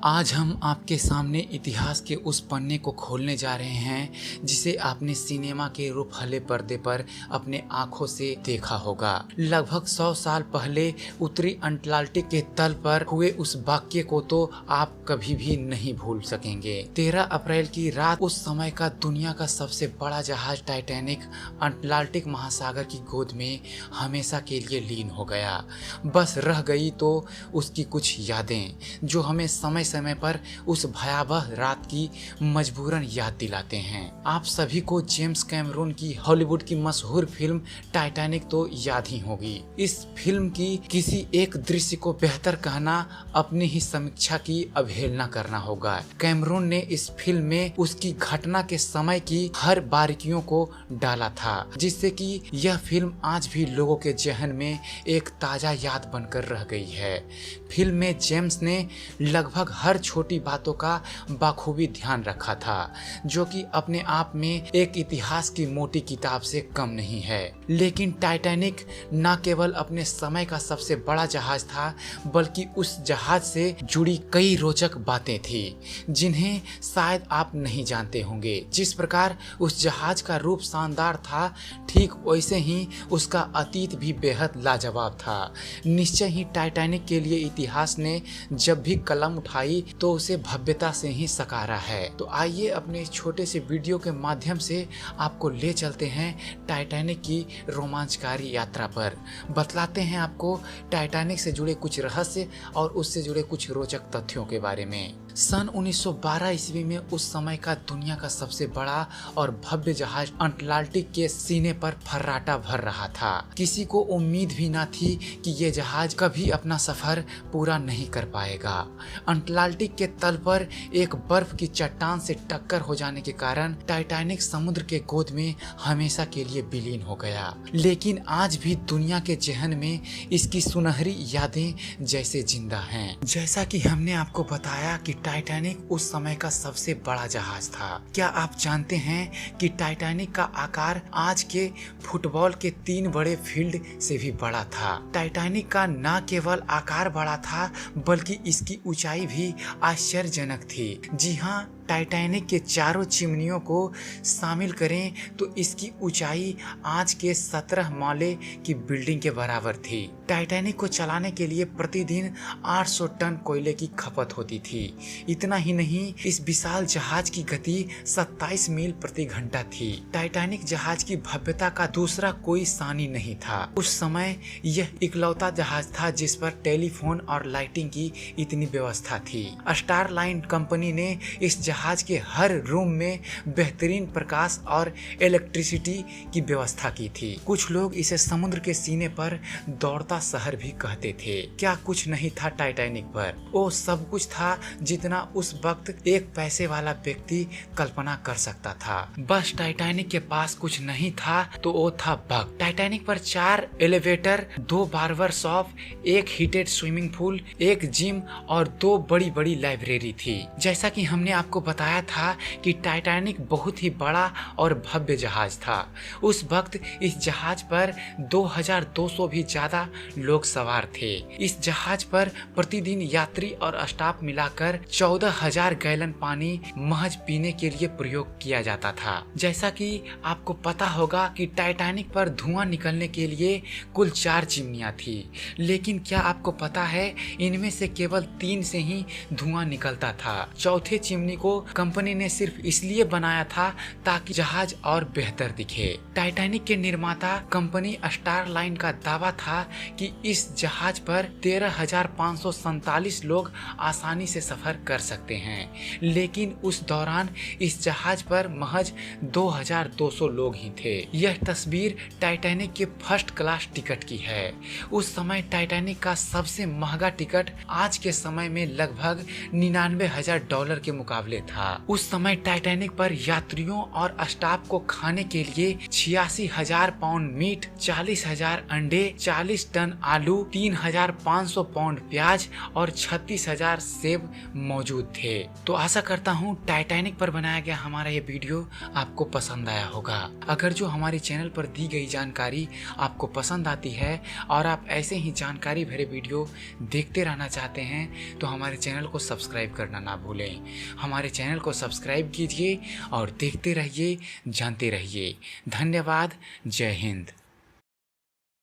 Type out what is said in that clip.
आज हम आपके सामने इतिहास के उस पन्ने को खोलने जा रहे हैं जिसे आपने सिनेमा के रूपहले पर्दे पर अपने आंखों से देखा होगा। लगभग 100 साल पहले उत्तरी अटलांटिक के तल पर हुए उस वाक्य को तो आप कभी भी नहीं भूल सकेंगे। 13 अप्रैल की रात उस समय का दुनिया का सबसे बड़ा जहाज टाइटैनिक अटलांटिक महासागर की गोद में हमेशा के लिए लीन हो गया। बस रह गई तो उसकी कुछ यादें जो हमें समय समय पर उस भयावह रात की मजबूरन याद दिलाते हैं। आप सभी को जेम्स कैमरून की हॉलीवुड की मशहूर फिल्म टाइटैनिक तो याद ही होगी। इस फिल्म की किसी एक दृश्य को बेहतर कहना अपनी ही समीक्षा की अवहेलना करना होगा। कैमरून ने इस फिल्म में उसकी घटना के समय की हर बारीकियों को डाला था, जिससे कि यह फिल्म आज भी लोगों के जहन में एक ताजा याद बनकर रह गई है। फिल्म में जेम्स ने लगभग हर छोटी बातों का बाखूबी ध्यान रखा था, जो कि अपने आप में एक इतिहास की मोटी किताब से कम नहीं है। लेकिन टाइटैनिक न केवल अपने समय का सबसे बड़ा जहाज था, बल्कि उस जहाज से जुड़ी कई रोचक बातें थी जिन्हें शायद आप नहीं जानते होंगे। जिस प्रकार उस जहाज का रूप शानदार था, ठीक वैसे ही उसका अतीत भी बेहद लाजवाब था। निश्चय ही टाइटैनिक के लिए इतिहास ने जब भी कलम उठाई तो उसे भव्यता से ही सकारा है। तो आइए अपने इस छोटे से वीडियो के माध्यम से आपको ले चलते हैं टाइटैनिक की रोमांचकारी यात्रा पर। बतलाते हैं आपको टाइटैनिक से जुड़े कुछ रहस्य और उससे जुड़े कुछ रोचक तथ्यों के बारे में। सन 1912 ईस्वी में उस समय का दुनिया का सबसे बड़ा और भव्य जहाज अटलांटिक के सीने पर फर्राटा भर रहा था। किसी को उम्मीद भी ना थी कि ये जहाज कभी अपना सफर पूरा नहीं कर पाएगा। अटलांटिक के तल पर एक बर्फ की चट्टान से टक्कर हो जाने के कारण टाइटैनिक समुद्र के गोद में हमेशा के लिए विलीन हो गया। लेकिन आज भी दुनिया के जहन में इसकी सुनहरी यादें जैसे जिंदा हैं। जैसा कि हमने आपको बताया कि टाइटैनिक उस समय का सबसे बड़ा जहाज था। क्या आप जानते हैं कि टाइटैनिक का आकार आज के फुटबॉल के 3 बड़े फील्ड से भी बड़ा था। टाइटैनिक का न केवल आकार बड़ा था, बल्कि इसकी ऊंचाई भी आश्चर्यजनक थी। जी हाँ, टाइटैनिक के चारों चिमनियों को शामिल करें तो इसकी ऊंचाई आज के 17 माले की बिल्डिंग के बराबर थी। टाइटैनिक को चलाने के लिए प्रतिदिन 800 टन कोयले की खपत होती थी। इतना ही नहीं, इस विशाल जहाज की गति 27 मील प्रति घंटा थी। टाइटैनिक जहाज की भव्यता का दूसरा कोई सानी नहीं था। उस समय यह इकलौता जहाज था जिस पर टेलीफोन और लाइटिंग की इतनी व्यवस्था थी। स्टार लाइन कंपनी ने इस जहाज के हर रूम में बेहतरीन प्रकाश और इलेक्ट्रिसिटी की व्यवस्था की थी। कुछ लोग इसे समुद्र के सीने पर दौड़ता शहर भी कहते थे। क्या कुछ नहीं था टाइटैनिक पर? वो सब कुछ था जितना उस वक्त एक पैसे वाला व्यक्ति कल्पना कर सकता था। बस टाइटैनिक के पास कुछ नहीं था तो वो था बग। टाइटैनिक पर 4 elevator, 2 barber shop, 1 heated swimming pool, 1 gym और 2 बड़ी बड़ी लाइब्रेरी थी। जैसा कि हमने आपको बताया था कि टाइटैनिक बहुत ही बड़ा और भव्य जहाज था। उस वक्त इस जहाज पर 2200 भी ज्यादा लोग सवार थे। इस जहाज पर प्रतिदिन यात्री और स्टाफ मिलाकर 14,000 गैलन पानी महज पीने के लिए प्रयोग किया जाता था। जैसा कि आपको पता होगा कि टाइटैनिक पर धुआं निकलने के लिए कुल 4 चिमनियां थी, लेकिन क्या आपको पता है इनमें से केवल 3 से ही धुआं निकलता था। चौथे चिमनी को कंपनी ने सिर्फ इसलिए बनाया था ताकि जहाज और बेहतर दिखे। टाइटैनिक के निर्माता कंपनी स्टार लाइन का दावा था कि इस जहाज पर 13,547 लोग आसानी से सफर कर सकते हैं, लेकिन उस दौरान इस जहाज पर महज 2,200 लोग ही थे। यह तस्वीर टाइटैनिक के फर्स्ट क्लास टिकट की है। उस समय टाइटैनिक का सबसे महंगा टिकट आज के समय में लगभग $99,000 के मुकाबले था। उस समय टाइटैनिक पर यात्रियों और स्टाफ को खाने के लिए 86,000 पाउंड मीट, 40,000 अंडे, 40 टन आलू, 3,500 पाउंड प्याज और 36,000 सेब मौजूद थे। तो आशा करता हूँ टाइटैनिक पर बनाया गया हमारा ये वीडियो आपको पसंद आया होगा। अगर जो हमारे चैनल पर दी गई जानकारी आपको पसंद आती है और आप ऐसे ही जानकारी भरे वीडियो देखते रहना चाहते हैं तो हमारे चैनल को सब्सक्राइब करना ना भूलें। हमारे चैनल को सब्सक्राइब कीजिए और देखते रहिए, जानते रहिए। धन्यवाद। जय हिंद।